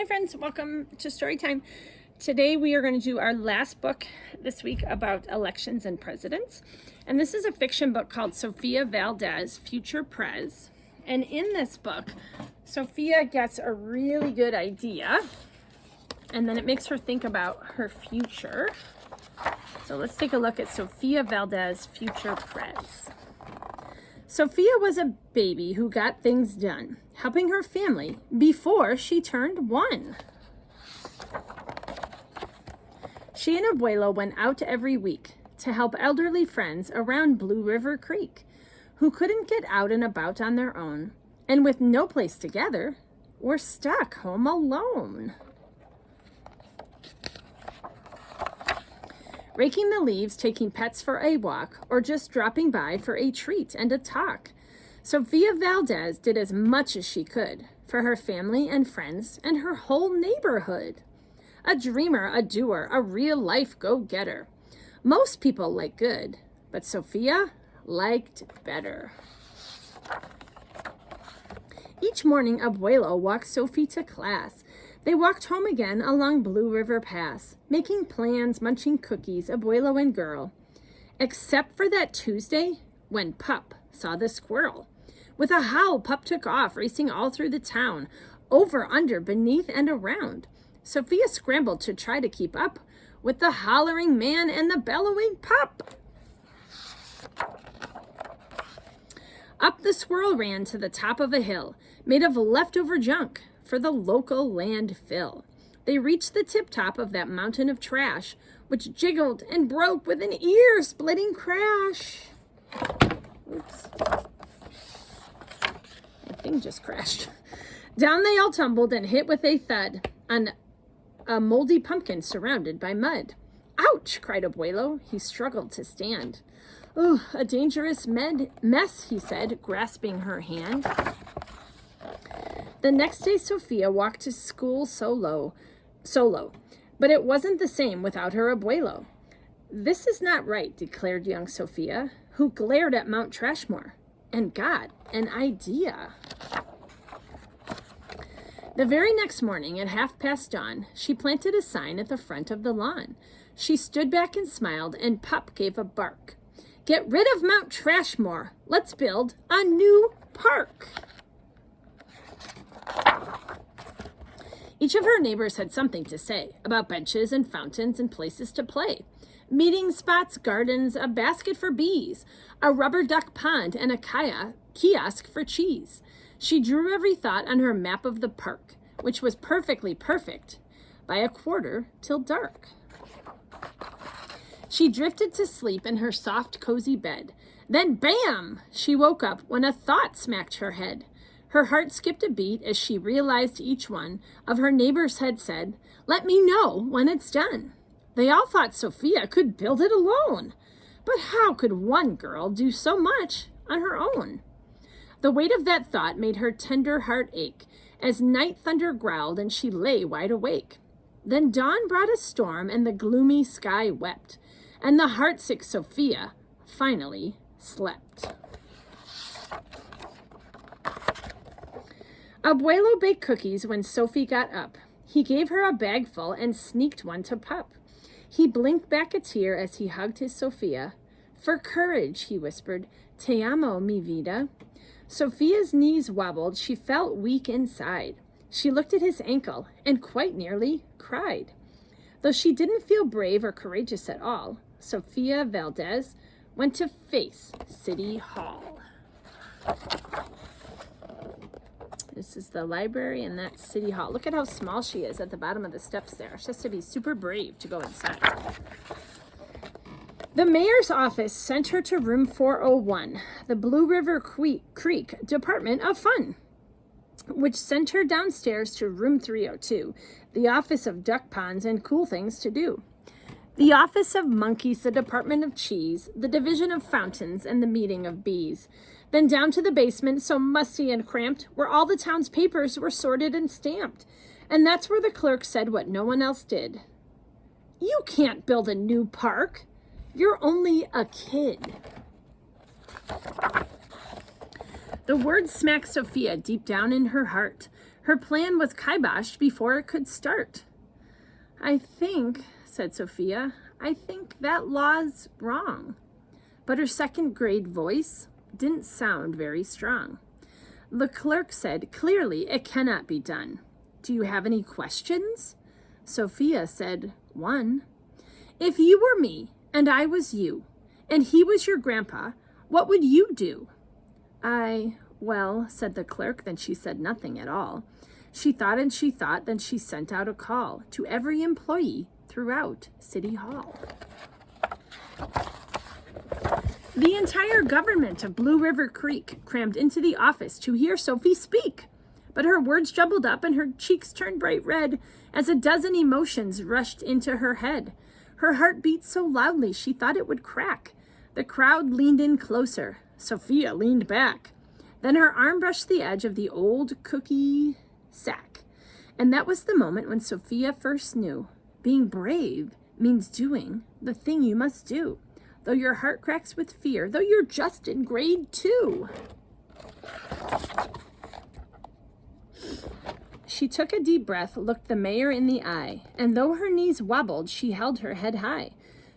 Hi friends, welcome to story time. Today we are going to do our last book this week about elections and presidents. And this is a fiction book called Sofia Valdez, Future Prez. And in this book, Sofia gets a really good idea and then it makes her think about her future. So let's take a look at Sofia Valdez, Future Prez. Sofia was a baby who got things done, helping her family before she turned 1. She and Abuelo went out every week to help elderly friends around Blue River Creek who couldn't get out and about on their own, and with no place to gather, were stuck home alone. Raking the leaves, taking pets for a walk, or just dropping by for a treat and a talk, Sofia Valdez did as much as she could for her family and friends and her whole neighborhood. A dreamer, a doer, a real-life go-getter. Most people like good, but Sofia liked better. Each morning, Abuelo walked Sophie to class. They walked home again along Blue River Pass, making plans, munching cookies, Abuelo and girl. Except for that Tuesday, when Pup saw the squirrel. With a howl, Pup took off, racing all through the town, over, under, beneath, and around. Sofia scrambled to try to keep up with the hollering man and the bellowing Pup. Up the squirrel ran to the top of a hill, made of leftover junk for the local landfill. They reached the tip-top of that mountain of trash, which jiggled and broke with an ear-splitting crash. Oops. That thing just crashed. Down they all tumbled and hit with a thud on a moldy pumpkin surrounded by mud. Ouch, cried Abuelo. He struggled to stand. Oh, a dangerous mess, he said, grasping her hand. The next day, Sofia walked to school solo, but it wasn't the same without her Abuelo. This is not right, declared young Sofia, who glared at Mount Trashmore and got an idea. The very next morning, at dawn, she planted a sign at the front of the lawn. She stood back and smiled, and Pup gave a bark. Get rid of Mount Trashmore. Let's build a new park. Each of her neighbors had something to say about benches and fountains and places to play. Meeting spots, gardens, a basket for bees, a rubber duck pond, and a kiosk for cheese. She drew every thought on her map of the park, which was perfectly perfect by a quarter till dark. She drifted to sleep in her soft, cozy bed. Then, bam! She woke up when a thought smacked her head. Her heart skipped a beat as she realized each one of her neighbors had said, "Let me know when it's done." They all thought Sofia could build it alone. But how could one girl do so much on her own? The weight of that thought made her tender heart ache as night thunder growled and she lay wide awake. Then dawn brought a storm and the gloomy sky wept, and the heartsick Sofia finally slept. Abuelo baked cookies when Sophie got up. He gave her a bagful and sneaked one to Pup. He blinked back a tear as he hugged his Sofia. For courage, he whispered, Te amo, mi vida. Sofia's knees wobbled. She felt weak inside. She looked at his ankle and quite nearly cried. Though she didn't feel brave or courageous at all, Sofia Valdez went to face City Hall. This is the library and that's City Hall. Look at how small she is at the bottom of the steps there. She has to be super brave to go inside. The mayor's office sent her to room 401, the Blue River Creek Department of Fun, which sent her downstairs to room 302, the office of duck ponds and cool things to do. The office of monkeys, the department of cheese, the division of fountains, and the meeting of bees. Then down to the basement, so musty and cramped, where all the town's papers were sorted and stamped. And that's where the clerk said what no one else did. You can't build a new park. You're only a kid. The words smacked Sofia deep down in her heart. Her plan was kiboshed before it could start. "I think," said Sophia, "I think that law's wrong." But her second grade voice didn't sound very strong. The clerk said, "Clearly, it cannot be done. Do you have any questions?" Sophia said, "One. If you were me, and I was you, and he was your grandpa, what would you do?" Well, said the clerk, then she said nothing at all. She thought and she thought, then she sent out a call to every employee throughout City Hall. The entire government of Blue River Creek crammed into the office to hear Sophie speak. But her words jumbled up and her cheeks turned bright red as a dozen emotions rushed into her head. Her heart beat so loudly she thought it would crack. The crowd leaned in closer. Sophia leaned back. Then her arm brushed the edge of the old cookie sack. And that was the moment when Sophia first knew being brave means doing the thing you must do, though your heart cracks with fear, though you're just in grade 2. She took a deep breath, looked the mayor in the eye, and though her knees wobbled, she held her head high.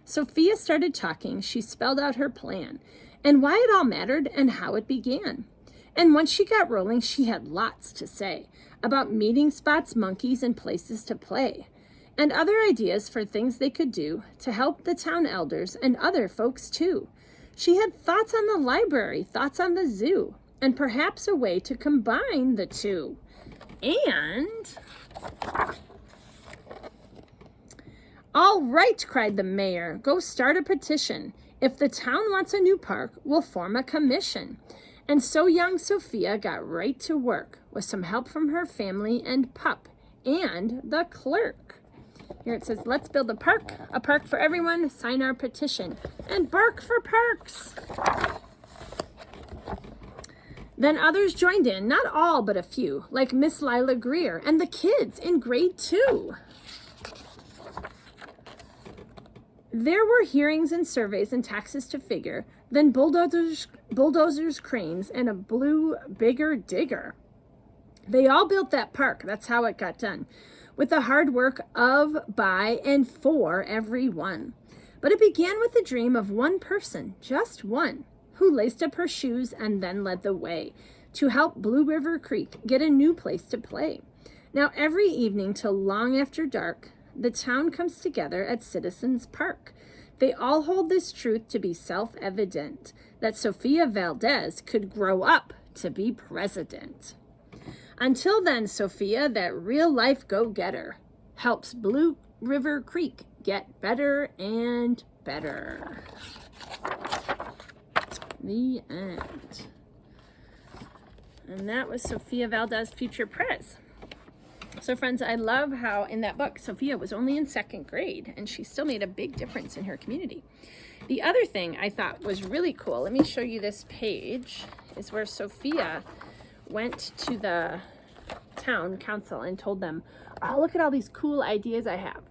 Sophia started talking. She spelled out her plan and why it all mattered and how it began. And once she got rolling, she had lots to say about meeting spots, monkeys, and places to play, and other ideas for things they could do to help the town elders and other folks too. She had thoughts on the library, thoughts on the zoo, and perhaps a way to combine the two. And... "All right," cried the mayor, "go start a petition. If the town wants a new park, we'll form a commission." And so young Sophia got right to work with some help from her family and pup and the clerk. Here it says, "Let's build a park for everyone, sign our petition, and bark for parks." Then others joined in, not all but a few, like Miss Lila Greer and the kids in grade 2. There were hearings and surveys and taxes to figure, then bulldozers, cranes, and a blue bigger digger. They all built that park. That's how it got done, with the hard work of, by, and for everyone. But it began with the dream of one person, just one, who laced up her shoes and then led the way to help Blue River Creek get a new place to play. Now, every evening till long after dark, the town comes together at Citizens Park. They all hold this truth to be self-evident, that Sofia Valdez could grow up to be president. Until then, Sofia, that real-life go-getter, helps Blue River Creek get better and better. The end. And that was Sofia Valdez, future Prez. So friends, I love how in that book, Sophia was only in 2nd grade and she still made a big difference in her community. The other thing I thought was really cool, let me show you this page, is where Sophia went to the town council and told them, "Oh, look at all these cool ideas I have."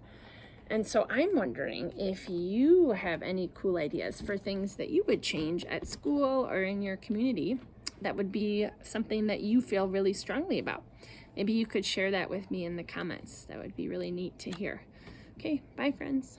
And so I'm wondering if you have any cool ideas for things that you would change at school or in your community that would be something that you feel really strongly about. Maybe you could share that with me in the comments. That would be really neat to hear. Okay, bye friends.